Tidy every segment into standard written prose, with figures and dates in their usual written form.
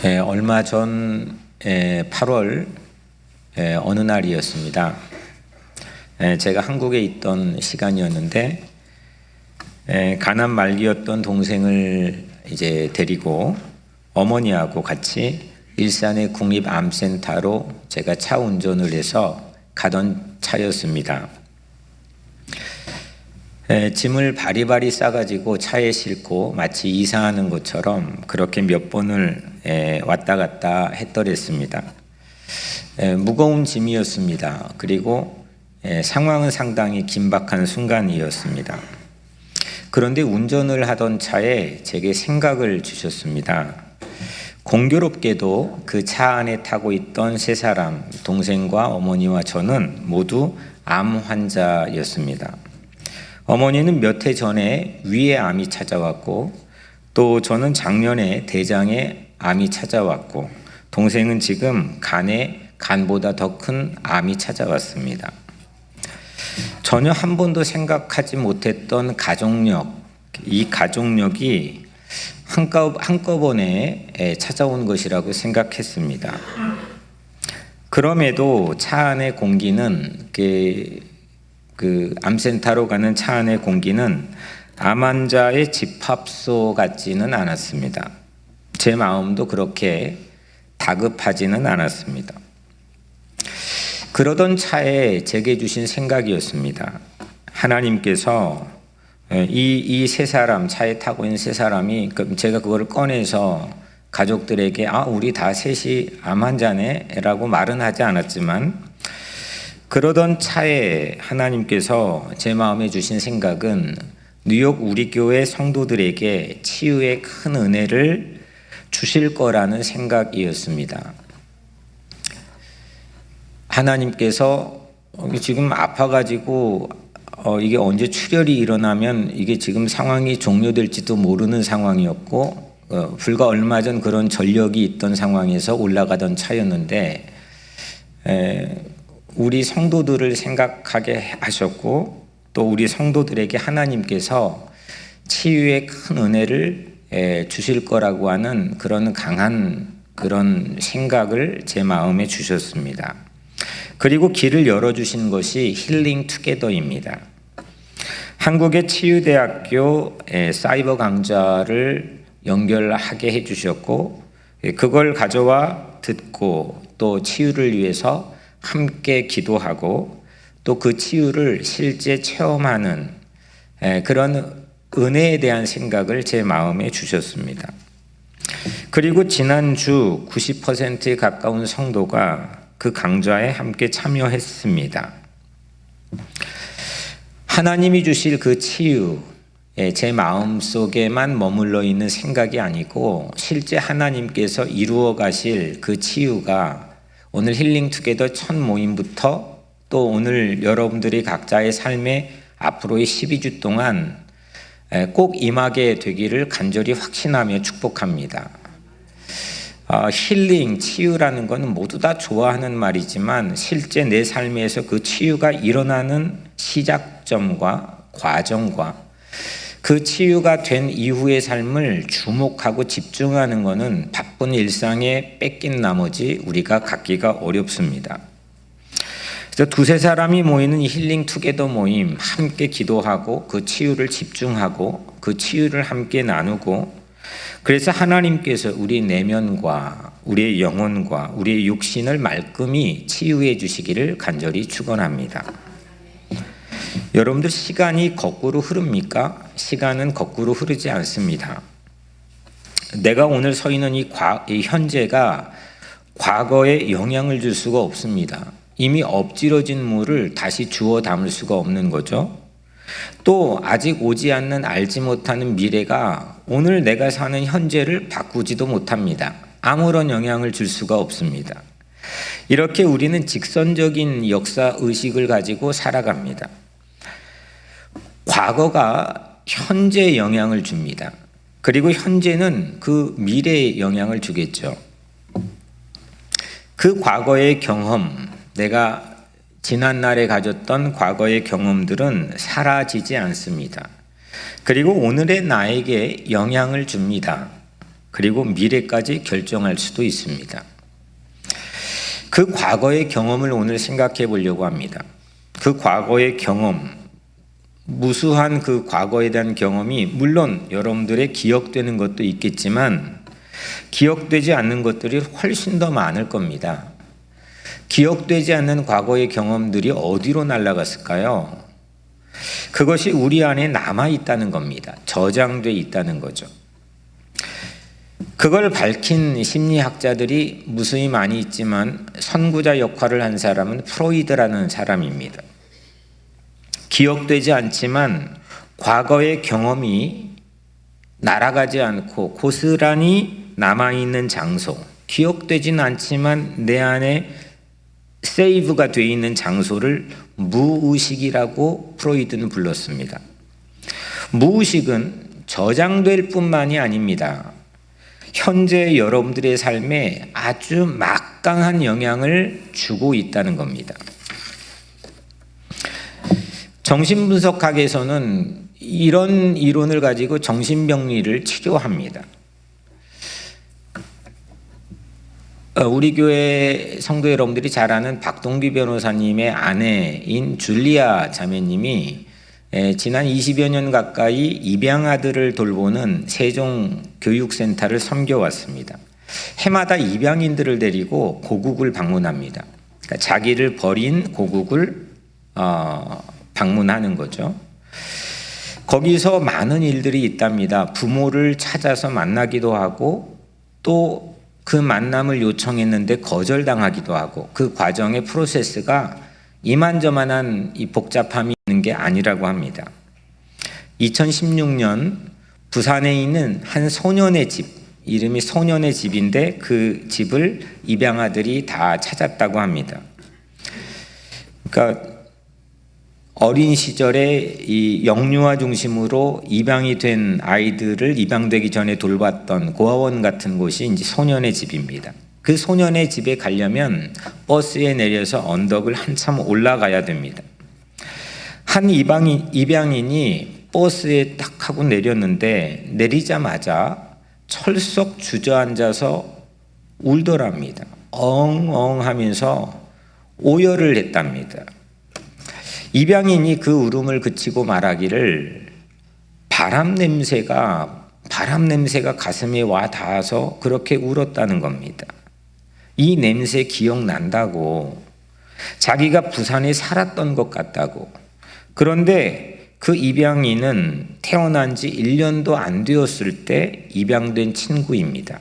얼마 전 8월 어느 날이었습니다. 제가 한국에 있던 시간이었는데 가난 말기였던 동생을 이제 데리고 어머니하고 같이 일산의 국립암센터로 제가 차 운전을 해서 가던 차였습니다. 짐을 바리바리 싸가지고 차에 싣고 마치 이사하는 것처럼 그렇게 몇 번을 왔다 갔다 했더랬습니다. 무거운 짐이었습니다. 그리고 상황은 상당히 긴박한 순간이었습니다. 그런데 운전을 하던 차에 제게 생각을 주셨습니다. 공교롭게도 그 차 안에 타고 있던 세 사람, 동생과 어머니와 저는 모두 암 환자였습니다. 어머니는 몇 해 전에 위에 암이 찾아왔고, 또 저는 작년에 대장에 암이 찾아왔고, 동생은 지금 간보다 더 큰 암이 찾아왔습니다. 전혀 한 번도 생각하지 못했던 가족력, 이 가족력이 한꺼번에 찾아온 것이라고 생각했습니다. 그럼에도 차 안의 공기는 그 암센터로 가는 차 안의 공기는 암 환자의 집합소 같지는 않았습니다. 제 마음도 그렇게 다급하지는 않았습니다. 그러던 차에 제게 주신 생각이었습니다. 하나님께서 이 세 사람, 차에 타고 있는 세 사람이, 제가 그걸 꺼내서 가족들에게 우리 다 셋이 암 환자네 라고 말은 하지 않았지만, 그러던 차에 하나님께서 제 마음에 주신 생각은 뉴욕 우리 교회 성도들에게 치유의 큰 은혜를 주실 거라는 생각이었습니다. 하나님께서 지금 아파가지고 이게 언제 출혈이 일어나면 이게 지금 상황이 종료될지도 모르는 상황이었고, 불과 얼마 전 그런 전력이 있던 상황에서 올라가던 차였는데 우리 성도들을 생각하게 하셨고, 또 우리 성도들에게 하나님께서 치유의 큰 은혜를 주실 거라고 하는 그런 강한 그런 생각을 제 마음에 주셨습니다. 그리고 길을 열어주신 것이 힐링 투게더입니다. 한국의 치유대학교 사이버 강좌를 연결하게 해주셨고, 그걸 가져와 듣고 또 치유를 위해서 함께 기도하고 또 그 치유를 실제 체험하는 그런 은혜에 대한 생각을 제 마음에 주셨습니다. 그리고 지난주 90%에 가까운 성도가 그 강좌에 함께 참여했습니다. 하나님이 주실 그 치유, 제 마음속에만 머물러 있는 생각이 아니고 실제 하나님께서 이루어 가실 그 치유가 오늘 힐링 투게더 첫 모임부터 또 오늘 여러분들이 각자의 삶에 앞으로의 12주 동안 꼭 임하게 되기를 간절히 확신하며 축복합니다. 힐링, 치유라는 것은 모두 다 좋아하는 말이지만 실제 내 삶에서 그 치유가 일어나는 시작점과 과정과 그 치유가 된 이후의 삶을 주목하고 집중하는 것은 바쁜 일상에 뺏긴 나머지 우리가 갖기가 어렵습니다. 그래서 두세 사람이 모이는 힐링 투게더 모임, 함께 기도하고 그 치유를 집중하고 그 치유를 함께 나누고, 그래서 하나님께서 우리 내면과 우리의 영혼과 우리의 육신을 말끔히 치유해 주시기를 간절히 축원합니다. 여러분들 시간이 거꾸로 흐릅니까? 시간은 거꾸로 흐르지 않습니다. 내가 오늘 서 있는 이 현재가 과거에 영향을 줄 수가 없습니다. 이미 엎질러진 물을 다시 주워 담을 수가 없는 거죠. 또 아직 오지 않는 알지 못하는 미래가 오늘 내가 사는 현재를 바꾸지도 못합니다. 아무런 영향을 줄 수가 없습니다. 이렇게 우리는 직선적인 역사 의식을 가지고 살아갑니다. 과거가 현재에 영향을 줍니다. 그리고 현재는 그 미래에 영향을 주겠죠. 그 과거의 경험, 내가 지난날에 가졌던 과거의 경험들은 사라지지 않습니다. 그리고 오늘의 나에게 영향을 줍니다. 그리고 미래까지 결정할 수도 있습니다. 그 과거의 경험을 오늘 생각해 보려고 합니다. 그 과거의 경험, 무수한 그 과거에 대한 경험이 물론 여러분들의 기억되는 것도 있겠지만 기억되지 않는 것들이 훨씬 더 많을 겁니다. 기억되지 않는 과거의 경험들이 어디로 날아갔을까요? 그것이 우리 안에 남아 있다는 겁니다. 저장돼 있다는 거죠. 그걸 밝힌 심리학자들이 무수히 많이 있지만 선구자 역할을 한 사람은 프로이드라는 사람입니다. 기억되지 않지만 과거의 경험이 날아가지 않고 고스란히 남아있는 장소, 기억되진 않지만 내 안에 세이브가 되어 있는 장소를 무의식이라고 프로이드는 불렀습니다. 무의식은 저장될 뿐만이 아닙니다. 현재 여러분들의 삶에 아주 막강한 영향을 주고 있다는 겁니다. 정신분석학에서는 이런 이론을 가지고 정신병리를 치료합니다. 우리 교회 성도 여러분들이 잘 아는 박동기 변호사님의 아내인 줄리아 자매님이 지난 20여 년 가까이 입양아들을 돌보는 세종교육센터를 섬겨왔습니다. 해마다 입양인들을 데리고 고국을 방문합니다. 그러니까 자기를 버린 고국을 방문하는 거죠. 거기서 많은 일들이 있답니다. 부모를 찾아서 만나기도 하고 또 그 만남을 요청했는데 거절당하기도 하고 그 과정의 프로세스가 이만저만한 이 복잡함이 있는 게 아니라고 합니다. 2016년 부산에 있는 한 소년의 집, 이름이 소년의 집인데 그 집을 입양아들이 다 찾았다고 합니다. 그러니까 어린 시절에 이 영유아 중심으로 입양이 된 아이들을 입양되기 전에 돌봤던 고아원 같은 곳이 이제 소년의 집입니다. 그 소년의 집에 가려면 버스에 내려서 언덕을 한참 올라가야 됩니다. 한 입양인이 버스에 딱 하고 내렸는데 내리자마자 철썩 주저앉아서 울더랍니다. 엉엉 하면서 오열을 했답니다. 입양인이 그 울음을 그치고 말하기를 바람 냄새가 가슴에 와 닿아서 그렇게 울었다는 겁니다. 이 냄새 기억난다고, 자기가 부산에 살았던 것 같다고. 그런데 그 입양인은 태어난 지 1년도 안 되었을 때 입양된 친구입니다.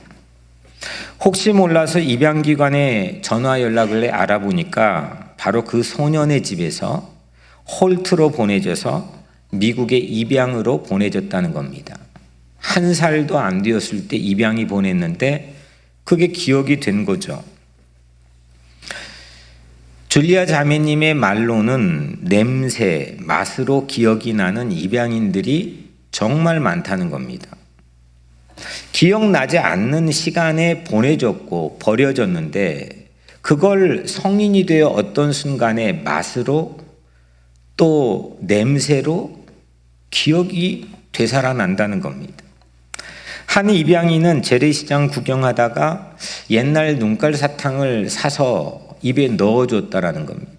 혹시 몰라서 입양기관에 전화 연락을 해 알아보니까 바로 그 소년의 집에서 홀트로 보내져서 미국의 입양으로 보내졌다는 겁니다. 1살도 안 되었을 때 입양이 보냈는데 그게 기억이 된 거죠. 줄리아 자매님의 말로는 냄새, 맛으로 기억이 나는 입양인들이 정말 많다는 겁니다. 기억나지 않는 시간에 보내졌고 버려졌는데 그걸 성인이 되어 어떤 순간에 맛으로 또 냄새로 기억이 되살아난다는 겁니다. 한 입양인은 재래시장 구경하다가 옛날 눈깔 사탕을 사서 입에 넣어줬다라는 겁니다.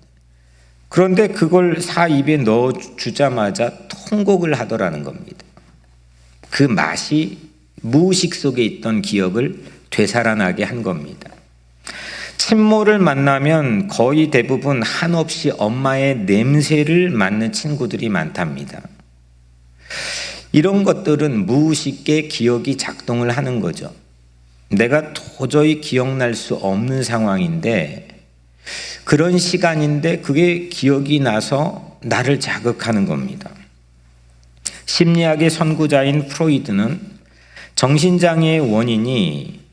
그런데 그걸 입에 넣어주자마자 통곡을 하더라는 겁니다. 그 맛이 무의식 속에 있던 기억을 되살아나게 한 겁니다. 친모를 만나면 거의 대부분 한없이 엄마의 냄새를 맡는 친구들이 많답니다. 이런 것들은 무의식의 기억이 작동을 하는 거죠. 내가 도저히 기억날 수 없는 상황인데 그런 시간인데 그게 기억이 나서 나를 자극하는 겁니다. 심리학의 선구자인 프로이드는 정신장애의 원인이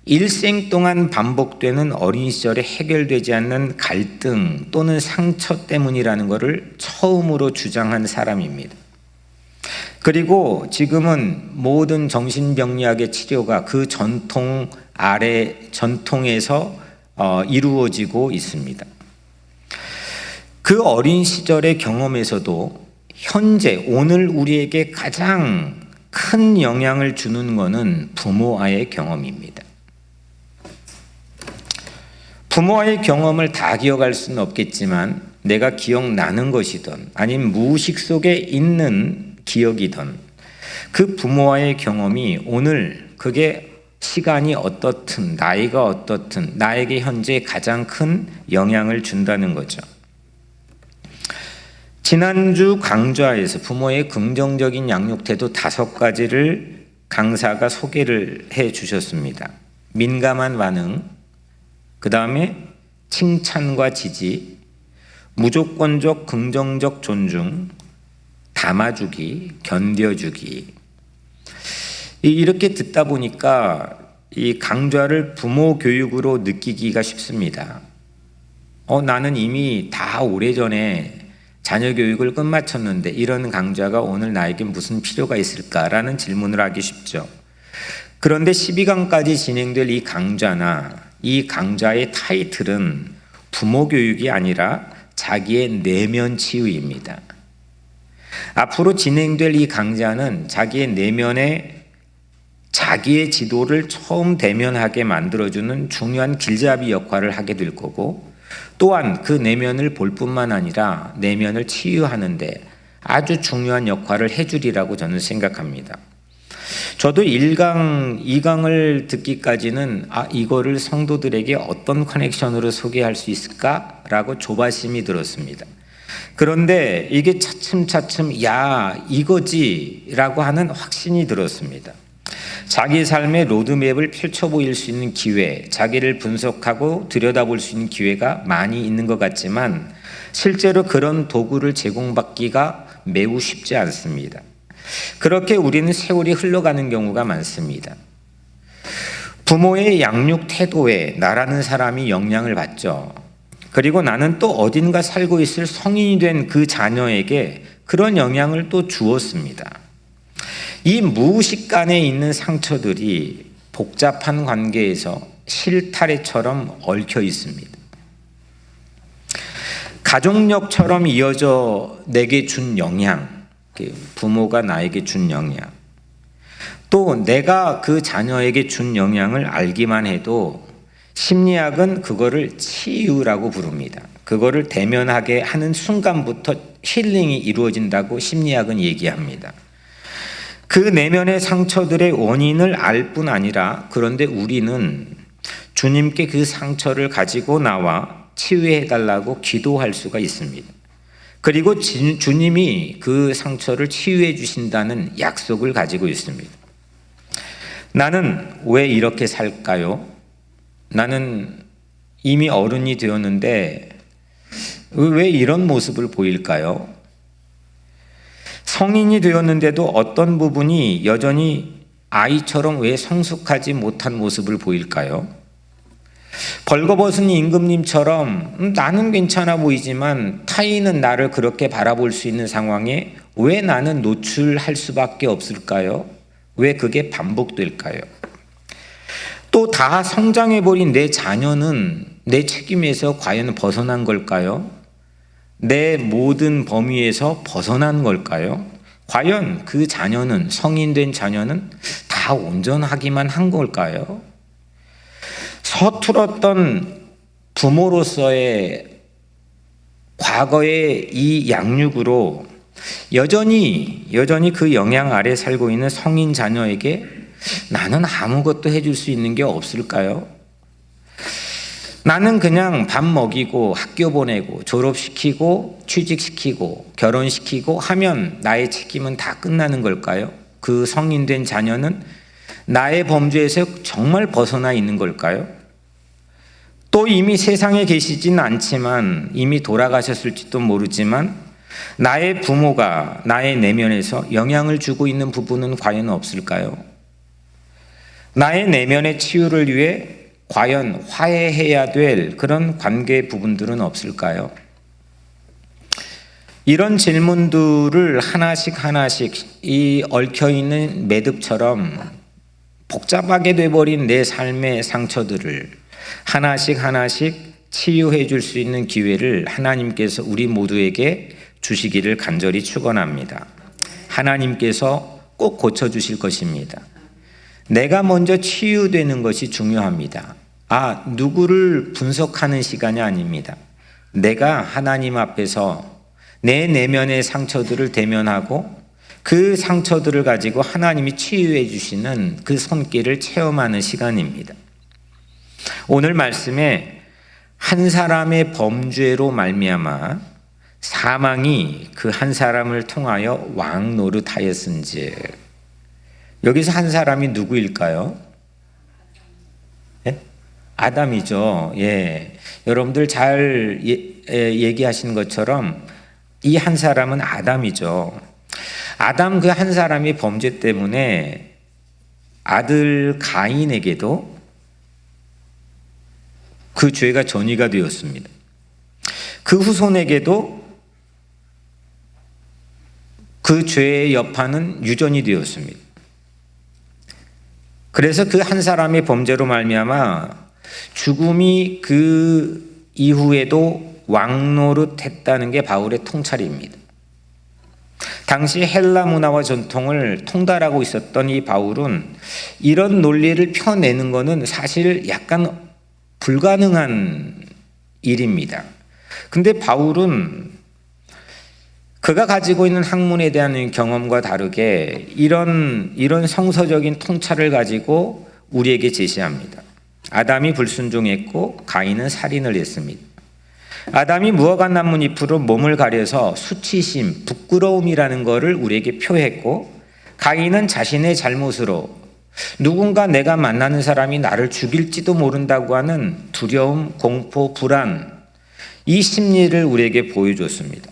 일생 동안 반복되는 어린 시절에 해결되지 않는 갈등 또는 상처 때문이라는 것을 처음으로 주장한 사람입니다. 그리고 지금은 모든 정신병리학의 치료가 그 전통에서 이루어지고 있습니다. 그 어린 시절의 경험에서도 현재 오늘 우리에게 가장 큰 영향을 주는 것은 부모와의 경험입니다. 부모와의 경험을 다 기억할 수는 없겠지만 내가 기억나는 것이든 아니면 무의식 속에 있는 기억이든 그 부모와의 경험이 오늘 그게 시간이 어떻든 나이가 어떻든 나에게 현재 가장 큰 영향을 준다는 거죠. 지난주 강좌에서 부모의 긍정적인 양육 태도 5가지를 강사가 소개를 해 주셨습니다. 민감한 반응, 그 다음에 칭찬과 지지, 무조건적 긍정적 존중, 담아주기, 견뎌주기. 이렇게 듣다 보니까 이 강좌를 부모 교육으로 느끼기가 쉽습니다. 나는 이미 다 오래전에 자녀 교육을 끝마쳤는데 이런 강좌가 오늘 나에게 무슨 필요가 있을까라는 질문을 하기 쉽죠. 그런데 12강까지 진행될 이 강좌나 이 강좌의 타이틀은 부모 교육이 아니라 자기의 내면 치유입니다. 앞으로 진행될 이 강좌는 자기의 내면에 자기의 지도를 처음 대면하게 만들어주는 중요한 길잡이 역할을 하게 될 거고, 또한 그 내면을 볼 뿐만 아니라 내면을 치유하는데 아주 중요한 역할을 해주리라고 저는 생각합니다. 저도 1강, 2강을 듣기까지는 이거를 성도들에게 어떤 커넥션으로 소개할 수 있을까라고 조바심이 들었습니다. 그런데 이게 차츰차츰 이거지라고 하는 확신이 들었습니다. 자기 삶의 로드맵을 펼쳐 보일 수 있는 기회, 자기를 분석하고 들여다볼 수 있는 기회가 많이 있는 것 같지만 실제로 그런 도구를 제공받기가 매우 쉽지 않습니다. 그렇게 우리는 세월이 흘러가는 경우가 많습니다. 부모의 양육 태도에 나라는 사람이 영향을 받죠. 그리고 나는 또 어딘가 살고 있을 성인이 된 그 자녀에게 그런 영향을 또 주었습니다. 이 무의식간에 있는 상처들이 복잡한 관계에서 실타래처럼 얽혀 있습니다. 가족력처럼 이어져 내게 준 영향, 부모가 나에게 준 영향, 또 내가 그 자녀에게 준 영향을 알기만 해도 심리학은 그거를 치유라고 부릅니다. 그거를 대면하게 하는 순간부터 힐링이 이루어진다고 심리학은 얘기합니다. 그 내면의 상처들의 원인을 알 뿐 아니라 그런데 우리는 주님께 그 상처를 가지고 나와 치유해달라고 기도할 수가 있습니다. 그리고 주님이 그 상처를 치유해 주신다는 약속을 가지고 있습니다. 나는 왜 이렇게 살까요? 나는 이미 어른이 되었는데 왜 이런 모습을 보일까요? 성인이 되었는데도 어떤 부분이 여전히 아이처럼 왜 성숙하지 못한 모습을 보일까요? 벌거벗은 임금님처럼 나는 괜찮아 보이지만 타인은 나를 그렇게 바라볼 수 있는 상황에 왜 나는 노출할 수밖에 없을까요? 왜 그게 반복될까요? 또 다 성장해버린 내 자녀는 내 책임에서 과연 벗어난 걸까요? 내 모든 범위에서 벗어난 걸까요? 과연 그 자녀는, 성인된 자녀는 다 온전하기만 한 걸까요? 서툴었던 부모로서의 과거의 이 양육으로 여전히 그 영향 아래 살고 있는 성인 자녀에게 나는 아무것도 해줄 수 있는 게 없을까요? 나는 그냥 밥 먹이고 학교 보내고 졸업시키고 취직시키고 결혼시키고 하면 나의 책임은 다 끝나는 걸까요? 그 성인된 자녀는 나의 범주에서 정말 벗어나 있는 걸까요? 또 이미 세상에 계시진 않지만 이미 돌아가셨을지도 모르지만 나의 부모가 나의 내면에서 영향을 주고 있는 부분은 과연 없을까요? 나의 내면의 치유를 위해 과연 화해해야 될 그런 관계 부분들은 없을까요? 이런 질문들을 하나씩 이 얽혀있는 매듭처럼 복잡하게 돼버린 내 삶의 상처들을 하나씩 치유해 줄 수 있는 기회를 하나님께서 우리 모두에게 주시기를 간절히 축원합니다. 하나님께서 꼭 고쳐주실 것입니다. 내가 먼저 치유되는 것이 중요합니다. 누구를 분석하는 시간이 아닙니다. 내가 하나님 앞에서 내 내면의 상처들을 대면하고 그 상처들을 가지고 하나님이 치유해 주시는 그 손길을 체험하는 시간입니다. 오늘 말씀에 한 사람의 범죄로 말미암아 사망이 그 한 사람을 통하여 왕 노릇하였은즉, 여기서 한 사람이 누구일까요? 아담이죠. 예. 여러분들 잘 얘기하신 것처럼 이 한 사람은 아담이죠. 아담 그 한 사람이 범죄 때문에 아들 가인에게도 그 죄가 전이가 되었습니다. 그 후손에게도 그 죄의 여파는 유전이 되었습니다. 그래서 그 한 사람의 범죄로 말미암아 죽음이 그 이후에도 왕노릇했다는 게 바울의 통찰입니다. 당시 헬라 문화와 전통을 통달하고 있었던 이 바울은 이런 논리를 펴내는 것은 사실 약간 불가능한 일입니다. 근데 바울은 그가 가지고 있는 학문에 대한 경험과 다르게 이런 성서적인 통찰을 가지고 우리에게 제시합니다. 아담이 불순종했고 가인은 살인을 했습니다. 아담이 무화과 나뭇잎으로 몸을 가려서 수치심, 부끄러움이라는 것을 우리에게 표했고, 가인은 자신의 잘못으로 누군가 내가 만나는 사람이 나를 죽일지도 모른다고 하는 두려움, 공포, 불안, 이 심리를 우리에게 보여줬습니다.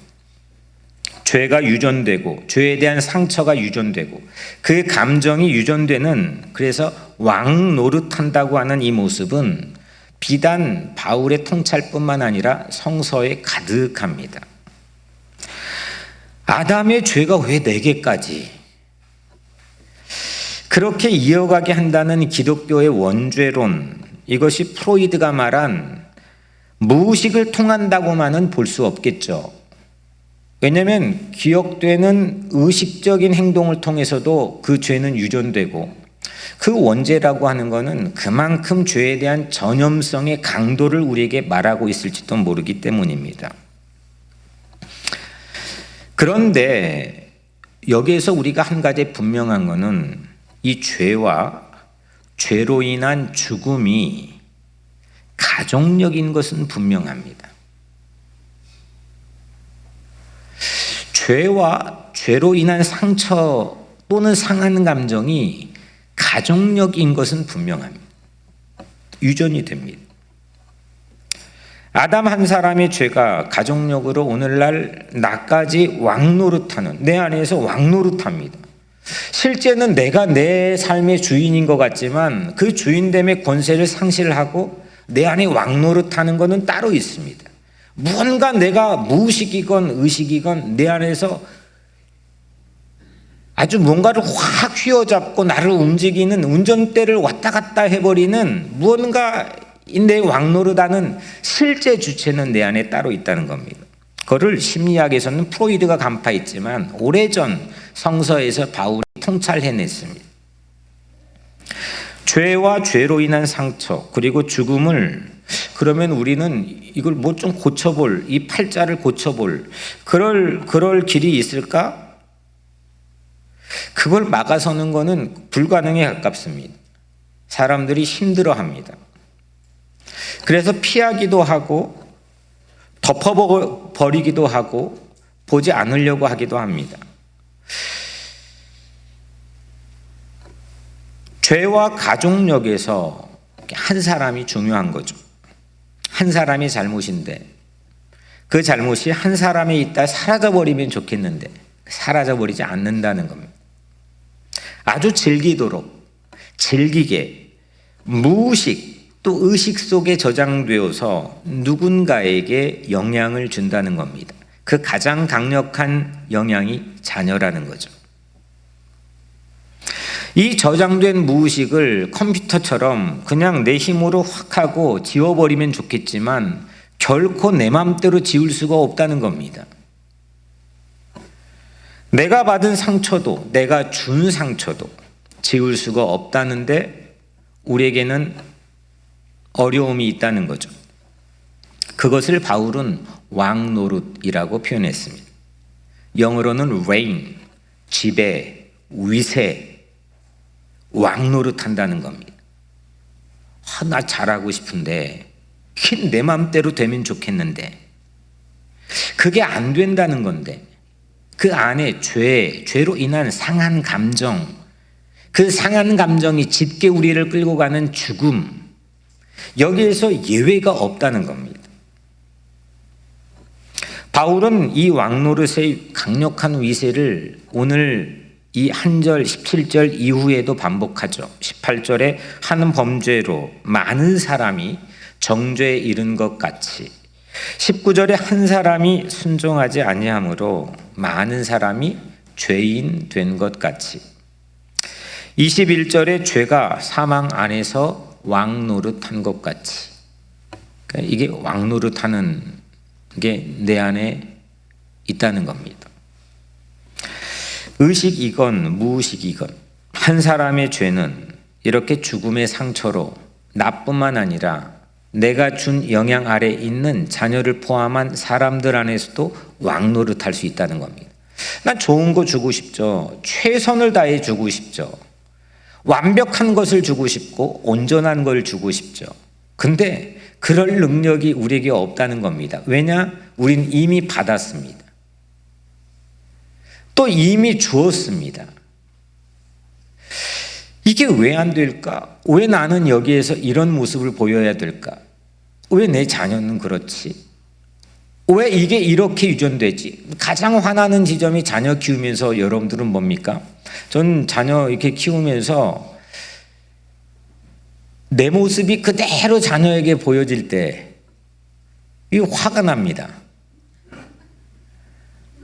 죄가 유전되고 죄에 대한 상처가 유전되고 그 감정이 유전되는, 그래서 왕 노릇한다고 하는 이 모습은 비단 바울의 통찰뿐만 아니라 성서에 가득합니다. 아담의 죄가 왜 내게까지 그렇게 이어가게 한다는 기독교의 원죄론, 이것이 프로이드가 말한 무의식을 통한다고만은 볼 수 없겠죠. 왜냐하면 기억되는 의식적인 행동을 통해서도 그 죄는 유전되고, 그 원죄라고 하는 것은 그만큼 죄에 대한 전염성의 강도를 우리에게 말하고 있을지도 모르기 때문입니다. 그런데 여기에서 우리가 한 가지 분명한 것은 이 죄와 죄로 인한 죽음이 가족력인 것은 분명합니다. 죄와 죄로 인한 상처 또는 상하는 감정이 가족력인 것은 분명합니다. 유전이 됩니다. 아담 한 사람의 죄가 가족력으로 오늘날 나까지 왕노릇하는, 내 안에서 왕노릇합니다. 실제는 내가 내 삶의 주인인 것 같지만 그 주인됨의 권세를 상실하고 내 안에 왕노릇하는 것은 따로 있습니다. 무언가 내가 무의식이건 의식이건 내 안에서 아주 뭔가를 확 휘어잡고 나를 움직이는, 운전대를 왔다 갔다 해버리는 무언가 내 왕노릇하는 실제 주체는 내 안에 따로 있다는 겁니다. 그거를 심리학에서는 프로이드가 간파했지만 오래전 성서에서 바울이 통찰해냈습니다. 죄와 죄로 인한 상처 그리고 죽음을, 그러면 우리는 이걸 뭐 좀 고쳐볼, 이 팔자를 고쳐볼 그럴 길이 있을까? 그걸 막아서는 것은 불가능에 가깝습니다. 사람들이 힘들어합니다. 그래서 피하기도 하고 덮어버리기도 하고 보지 않으려고 하기도 합니다. 죄와 가족력에서 한 사람이 중요한 거죠. 한 사람의 잘못인데 그 잘못이 한 사람에 있다 사라져버리면 좋겠는데 사라져버리지 않는다는 겁니다. 아주 즐기게 무의식 또 의식 속에 저장되어서 누군가에게 영향을 준다는 겁니다. 그 가장 강력한 영향이 자녀라는 거죠. 이 저장된 무의식을 컴퓨터처럼 그냥 내 힘으로 확 하고 지워버리면 좋겠지만 결코 내 맘대로 지울 수가 없다는 겁니다. 내가 받은 상처도 내가 준 상처도 지울 수가 없다는데 우리에게는 어려움이 있다는 거죠. 그것을 바울은 왕노릇이라고 표현했습니다. 영어로는 reign, 지배, 위세, 왕노릇한다는 겁니다. 나 잘하고 싶은데 내 마음대로 되면 좋겠는데 그게 안 된다는 건데 그 안에 죄로 인한 상한 감정, 그 상한 감정이 짙게 우리를 끌고 가는 죽음, 여기에서 예외가 없다는 겁니다. 바울은 이 왕노릇의 강력한 위세를 오늘 이 한 절 17절 이후에도 반복하죠. 18절에 한 범죄로 많은 사람이 정죄에 이른 것 같이 19절에 한 사람이 순종하지 아니함으로 많은 사람이 죄인 된 것 같이 21절에 죄가 사망 안에서 왕노릇한 것 같이 그러니까 이게 왕노릇하는 게 내 안에 있다는 겁니다. 의식이건 무의식이건 한 사람의 죄는 이렇게 죽음의 상처로 나뿐만 아니라 내가 준 영향 아래 있는 자녀를 포함한 사람들 안에서도 왕노릇할 수 있다는 겁니다. 난 좋은 거 주고 싶죠. 최선을 다해 주고 싶죠. 완벽한 것을 주고 싶고 온전한 걸 주고 싶죠. 근데 그럴 능력이 우리에게 없다는 겁니다. 왜냐? 우린 이미 받았습니다. 또 이미 주었습니다. 이게 왜 안 될까? 왜 나는 여기에서 이런 모습을 보여야 될까? 왜 내 자녀는 그렇지? 왜 이게 이렇게 유전되지? 가장 화나는 지점이 자녀 키우면서 여러분들은 뭡니까? 전 자녀 이렇게 키우면서 내 모습이 그대로 자녀에게 보여질 때 이게 화가 납니다.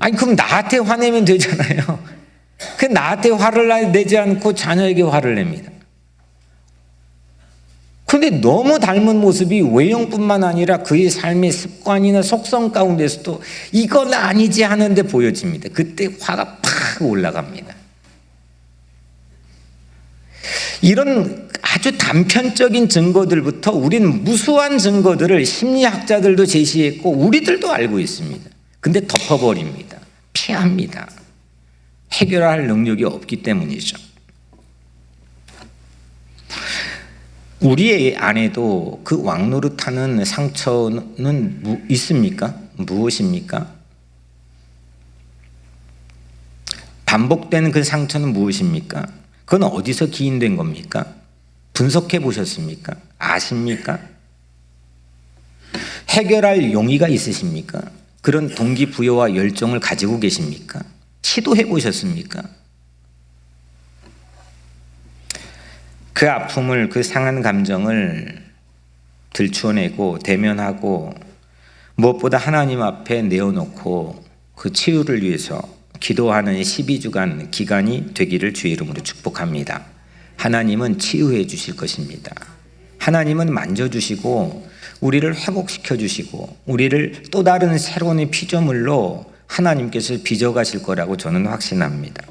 아니 그럼 나한테 화내면 되잖아요. 그 나한테 화를 내지 않고 자녀에게 화를 냅니다. 그런데 너무 닮은 모습이 외형뿐만 아니라 그의 삶의 습관이나 속성 가운데서도 이건 아니지 하는데 보여집니다. 그때 화가 팍 올라갑니다. 이런 아주 단편적인 증거들부터 우리는 무수한 증거들을 심리학자들도 제시했고 우리들도 알고 있습니다. 근데 덮어버립니다. 피합니다. 해결할 능력이 없기 때문이죠. 우리의 안에도 그 왕노릇하는 상처는 있습니까? 무엇입니까? 반복되는 그 상처는 무엇입니까? 그건 어디서 기인된 겁니까? 분석해 보셨습니까? 아십니까? 해결할 용의가 있으십니까? 그런 동기부여와 열정을 가지고 계십니까? 시도해 보셨습니까? 그 아픔을, 그 상한 감정을 들추어내고 대면하고 무엇보다 하나님 앞에 내어놓고 그 치유를 위해서 기도하는 12주간 기간이 되기를 주의 이름으로 축복합니다. 하나님은 치유해 주실 것입니다. 하나님은 만져주시고 우리를 회복시켜 주시고 우리를 또 다른 새로운 피조물로 하나님께서 빚어가실 거라고 저는 확신합니다.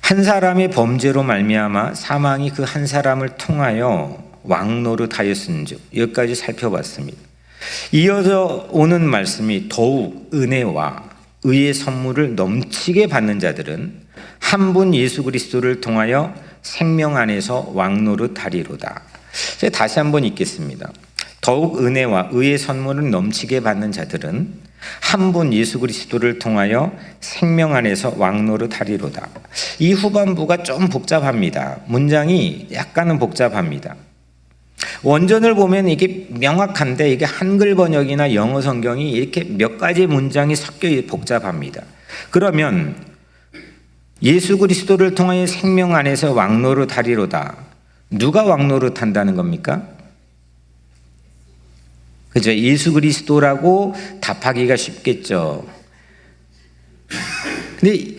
한 사람의 범죄로 말미암아 사망이 그 한 사람을 통하여 왕노릇하였은즉 여기까지 살펴봤습니다. 이어서 오는 말씀이 더욱 은혜와 의의 선물을 넘치게 받는 자들은 한 분 예수 그리스도를 통하여 생명 안에서 왕노릇하리로다. 제가 다시 한번 읽겠습니다. 더욱 은혜와 의의 선물을 넘치게 받는 자들은 한 분 예수 그리스도를 통하여 생명 안에서 왕노릇하리로다. 이 후반부가 좀 복잡합니다. 문장이 약간은 복잡합니다. 원전을 보면 이게 명확한데 이게 한글 번역이나 영어 성경이 이렇게 몇 가지 문장이 섞여 복잡합니다. 그러면 예수 그리스도를 통하여 생명 안에서 왕노릇하리로다. 누가 왕노릇한다는 겁니까? 그죠? 예수 그리스도라고 답하기가 쉽겠죠. 근데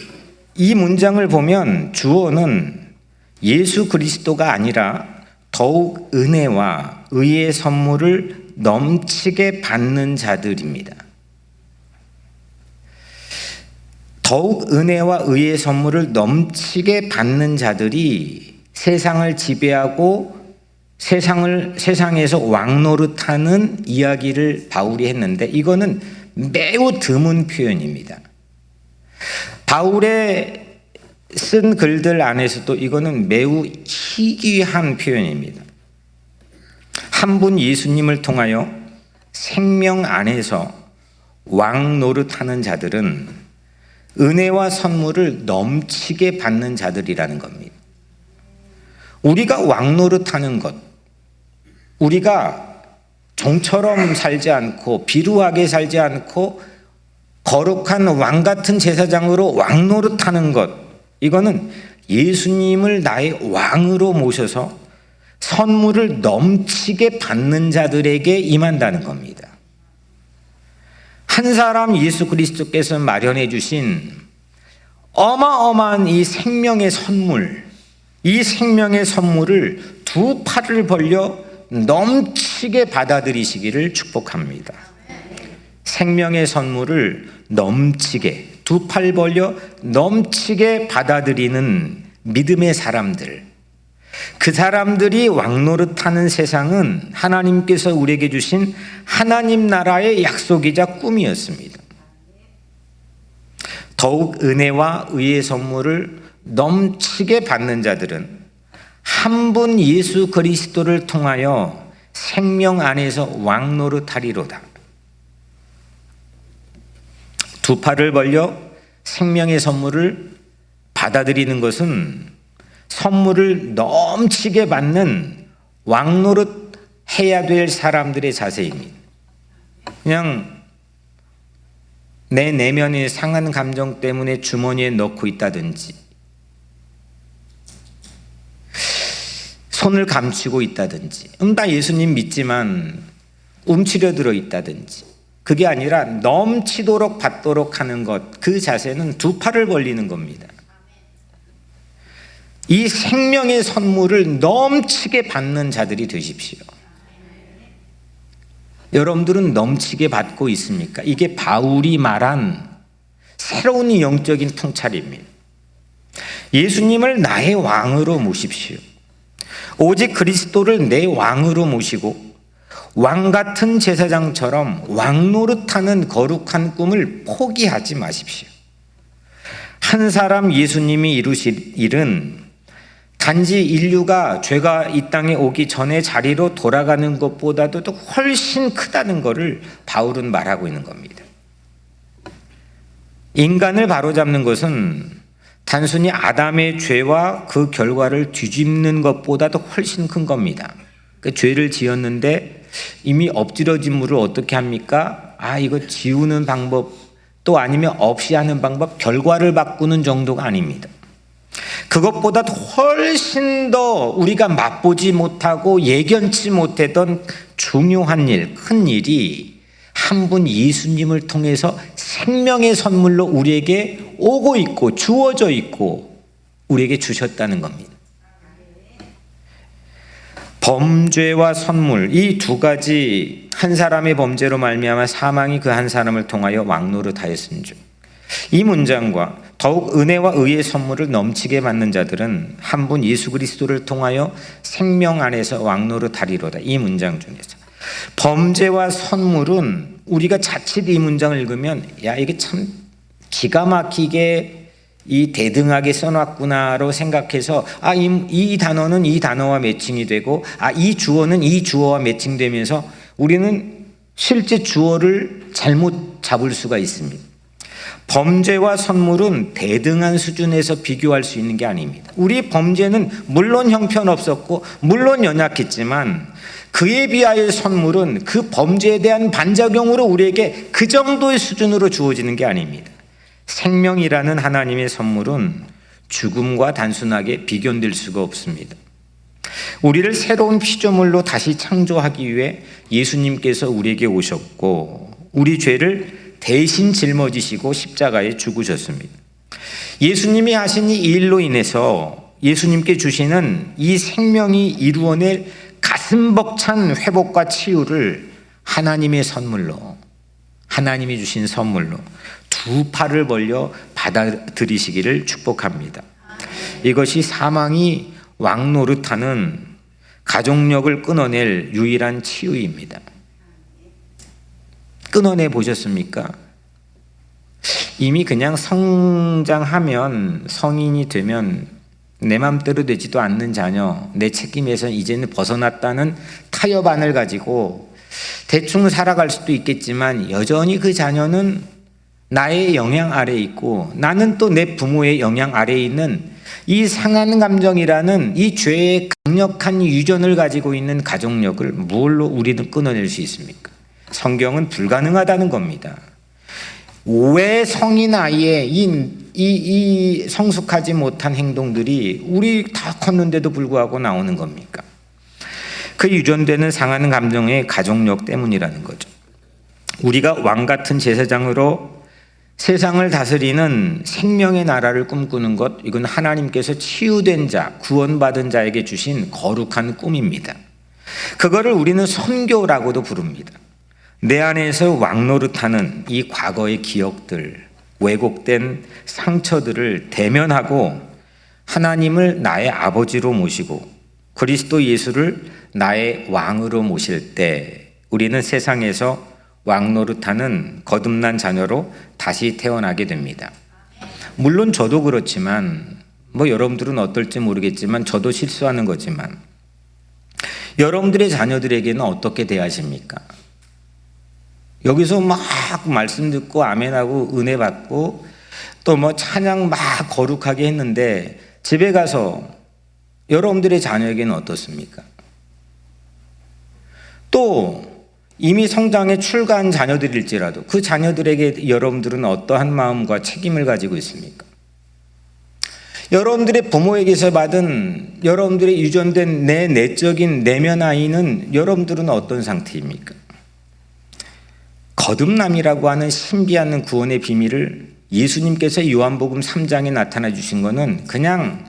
이 문장을 보면 주어는 예수 그리스도가 아니라 더욱 은혜와 의의 선물을 넘치게 받는 자들입니다. 더욱 은혜와 의의 선물을 넘치게 받는 자들이 세상을 지배하고 세상에서 왕노릇하는 이야기를 바울이 했는데, 이거는 매우 드문 표현입니다. 바울의 쓴 글들 안에서도 이거는 매우 희귀한 표현입니다. 한 분 예수님을 통하여 생명 안에서 왕노릇하는 자들은 은혜와 선물을 넘치게 받는 자들이라는 겁니다. 우리가 왕노릇하는 것, 우리가 종처럼 살지 않고 비루하게 살지 않고 거룩한 왕 같은 제사장으로 왕노릇하는 것, 이거는 예수님을 나의 왕으로 모셔서 선물을 넘치게 받는 자들에게 임한다는 겁니다. 한 사람 예수 그리스도께서 마련해 주신 어마어마한 이 생명의 선물, 이 생명의 선물을 두 팔을 벌려 넘치게 받아들이시기를 축복합니다. 생명의 선물을 넘치게, 두 팔 벌려 넘치게 받아들이는 믿음의 사람들, 그 사람들이 왕노릇하는 세상은 하나님께서 우리에게 주신 하나님 나라의 약속이자 꿈이었습니다. 더욱 은혜와 의의 선물을 넘치게 받는 자들은 한 분 예수 그리스도를 통하여 생명 안에서 왕노릇하리로다. 두 팔을 벌려 생명의 선물을 받아들이는 것은 선물을 넘치게 받는 왕노릇 해야 될 사람들의 자세입니다. 그냥 내 내면의 상한 감정 때문에 주머니에 넣고 있다든지, 손을 감추고 있다든지, 나 예수님 믿지만 움츠려 들어 있다든지, 그게 아니라 넘치도록 받도록 하는 것, 그 자세는 두 팔을 벌리는 겁니다. 이 생명의 선물을 넘치게 받는 자들이 되십시오. 여러분들은 넘치게 받고 있습니까? 이게 바울이 말한 새로운 영적인 통찰입니다. 예수님을 나의 왕으로 모십시오. 오직 그리스도를 내 왕으로 모시고 왕 같은 제사장처럼 왕노릇하는 거룩한 꿈을 포기하지 마십시오. 한 사람 예수님이 이루실 일은 단지 인류가 죄가 이 땅에 오기 전에 자리로 돌아가는 것보다도 훨씬 크다는 것을 바울은 말하고 있는 겁니다. 인간을 바로잡는 것은 단순히 아담의 죄와 그 결과를 뒤집는 것보다도 훨씬 큰 겁니다. 그 죄를 지었는데 이미 엎질러진 물을 어떻게 합니까? 이거 지우는 방법, 또 아니면 없이 하는 방법, 결과를 바꾸는 정도가 아닙니다. 그것보다 훨씬 더 우리가 맛보지 못하고 예견치 못했던 중요한 일, 큰 일이 한 분 예수님을 통해서 생명의 선물로 우리에게 오고 있고 주어져 있고 우리에게 주셨다는 겁니다. 범죄와 선물, 이 두 가지, 한 사람의 범죄로 말미암아 사망이 그 한 사람을 통하여 왕노릇하였은즉, 이 문장과 더욱 은혜와 의의 선물을 넘치게 받는 자들은 한 분 예수 그리스도를 통하여 생명 안에서 왕노릇하리로다, 이 문장 중에서 범죄와 선물은 우리가 자칫 이 문장을 읽으면 이게 참 기가 막히게 이 대등하게 써놨구나로 생각해서 이 단어는 이 단어와 매칭이 되고 이 주어는 이 주어와 매칭되면서 우리는 실제 주어를 잘못 잡을 수가 있습니다. 범죄와 선물은 대등한 수준에서 비교할 수 있는 게 아닙니다. 우리 범죄는 물론 형편없었고 물론 연약했지만 그에 비하여 선물은 그 범죄에 대한 반작용으로 우리에게 그 정도의 수준으로 주어지는 게 아닙니다. 생명이라는 하나님의 선물은 죽음과 단순하게 비견될 수가 없습니다. 우리를 새로운 피조물로 다시 창조하기 위해 예수님께서 우리에게 오셨고 우리 죄를 대신 짊어지시고 십자가에 죽으셨습니다. 예수님이 하신 이 일로 인해서 예수님께 주시는 이 생명이 이루어낼 가슴 벅찬 회복과 치유를 하나님의 선물로, 하나님이 주신 선물로 두 팔을 벌려 받아들이시기를 축복합니다. 이것이 사망이 왕노릇하는 가족력을 끊어낼 유일한 치유입니다. 끊어내 보셨습니까? 이미 그냥 성장하면, 성인이 되면 내 맘대로 되지도 않는 자녀, 내 책임에서 이제는 벗어났다는 타협안을 가지고 대충 살아갈 수도 있겠지만 여전히 그 자녀는 나의 영향 아래에 있고 나는 또 내 부모의 영향 아래에 있는 이 상한 감정이라는 이 죄의 강력한 유전을 가지고 있는 가족력을 무엇로 우리는 끊어낼 수 있습니까? 성경은 불가능하다는 겁니다. 왜 성인 아이의 이 성숙하지 못한 행동들이 우리 다 컸는데도 불구하고 나오는 겁니까? 그 유전되는 상하는 감정의 가족력 때문이라는 거죠. 우리가 왕 같은 제사장으로 세상을 다스리는 생명의 나라를 꿈꾸는 것, 이건 하나님께서 치유된 자, 구원받은 자에게 주신 거룩한 꿈입니다. 그거를 우리는 선교라고도 부릅니다. 내 안에서 왕노릇하는 이 과거의 기억들, 왜곡된 상처들을 대면하고 하나님을 나의 아버지로 모시고 그리스도 예수를 나의 왕으로 모실 때 우리는 세상에서 왕노릇하는 거듭난 자녀로 다시 태어나게 됩니다. 물론 저도 그렇지만 여러분들은 어떨지 모르겠지만 저도 실수하는 거지만 여러분들의 자녀들에게는 어떻게 대하십니까? 여기서 막 말씀 듣고 아멘하고 은혜 받고 또 찬양 막 거룩하게 했는데 집에 가서 여러분들의 자녀에게는 어떻습니까? 또 이미 성장에 출가한 자녀들일지라도 그 자녀들에게 여러분들은 어떠한 마음과 책임을 가지고 있습니까? 여러분들의 부모에게서 받은 여러분들의 유전된 내 내적인 내면 아이는 여러분들은 어떤 상태입니까? 거듭남이라고 하는 신비한 구원의 비밀을 예수님께서 요한복음 3장에 나타나 주신 것은 그냥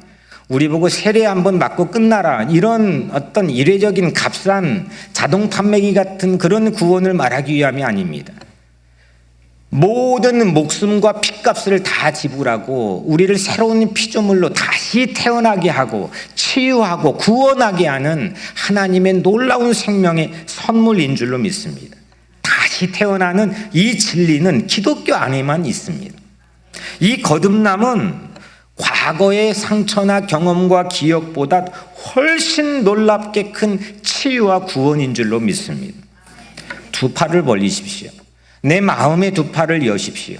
우리 보고 세례 한번 맞고 끝나라 이런 어떤 이례적인 값싼 자동 판매기 같은 그런 구원을 말하기 위함이 아닙니다. 모든 목숨과 핏값을 다 지불하고 우리를 새로운 피조물로 다시 태어나게 하고 치유하고 구원하게 하는 하나님의 놀라운 생명의 선물인 줄로 믿습니다. 다시 태어나는 이 진리는 기독교 안에만 있습니다. 이 거듭남은 과거의 상처나 경험과 기억보다 훨씬 놀랍게 큰 치유와 구원인 줄로 믿습니다. 두 팔을 벌리십시오. 내 마음의 두 팔을 여십시오.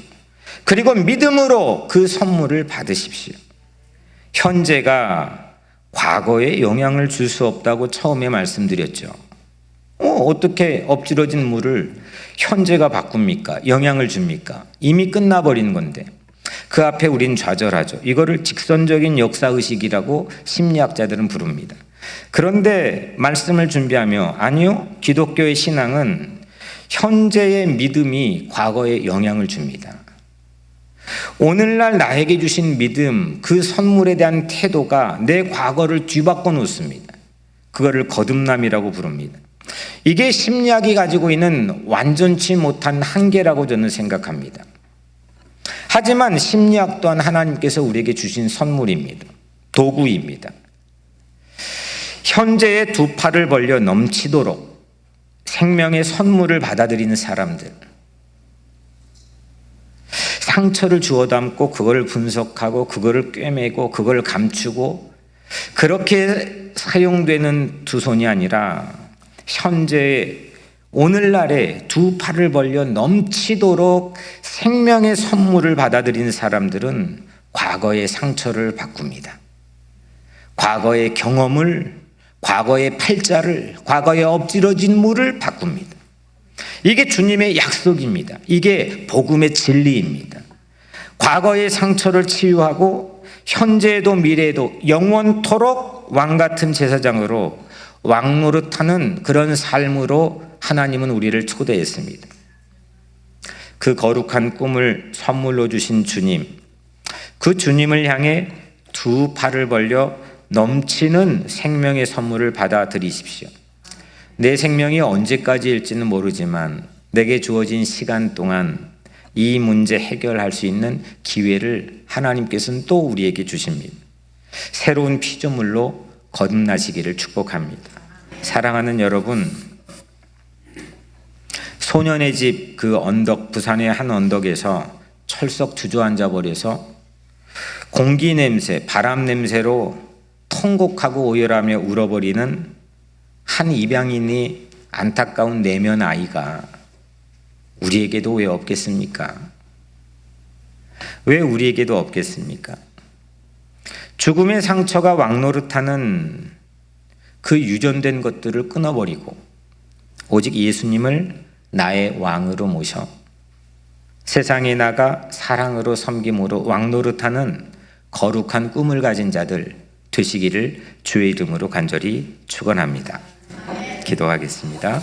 그리고 믿음으로 그 선물을 받으십시오. 현재가 과거에 영향을 줄 수 없다고 처음에 말씀드렸죠. 어떻게 엎질러진 물을 현재가 바꿉니까? 영향을 줍니까? 이미 끝나버린 건데. 그 앞에 우린 좌절하죠. 이거를 직선적인 역사의식이라고 심리학자들은 부릅니다. 그런데 말씀을 준비하며 아니요, 기독교의 신앙은 현재의 믿음이 과거에 영향을 줍니다. 오늘날 나에게 주신 믿음, 그 선물에 대한 태도가 내 과거를 뒤바꿔 놓습니다. 그거를 거듭남이라고 부릅니다. 이게 심리학이 가지고 있는 완전치 못한 한계라고 저는 생각합니다. 하지만 심리학 또한 하나님께서 우리에게 주신 선물입니다. 도구입니다. 현재의 두 팔을 벌려 넘치도록 생명의 선물을 받아들이는 사람들, 상처를 주워 담고 그걸 분석하고 그거를 꿰매고 그걸 감추고 그렇게 사용되는 두 손이 아니라 현재 오늘날에 두 팔을 벌려 넘치도록 생명의 선물을 받아들이는 사람들은 과거의 상처를 바꿉니다. 과거의 경험을, 과거의 팔자를, 과거의 엎질러진 물을 바꿉니다. 이게 주님의 약속입니다. 이게 복음의 진리입니다. 과거의 상처를 치유하고 현재에도 미래에도 영원토록 왕같은 제사장으로 왕노릇하는 그런 삶으로 하나님은 우리를 초대했습니다. 그 거룩한 꿈을 선물로 주신 주님, 그 주님을 향해 두 팔을 벌려 넘치는 생명의 선물을 받아들이십시오. 내 생명이 언제까지일지는 모르지만 내게 주어진 시간 동안 이 문제 해결할 수 있는 기회를 하나님께서는 또 우리에게 주십니다. 새로운 피조물로 거듭나시기를 축복합니다. 사랑하는 여러분, 소년의 집 그 언덕, 부산의 한 언덕에서 철썩 주저앉아 버려서 공기 냄새, 바람 냄새로 통곡하고 오열하며 울어버리는 한 입양인이 안타까운 내면 아이가 우리에게도 왜 없겠습니까? 왜 우리에게도 없겠습니까? 죽음의 상처가 왕노릇하는 그 유전된 것들을 끊어버리고 오직 예수님을 나의 왕으로 모셔 세상에 나가 사랑으로 섬김으로 왕노릇하는 거룩한 꿈을 가진 자들 되시기를 주의 이름으로 간절히 축원합니다. 기도하겠습니다.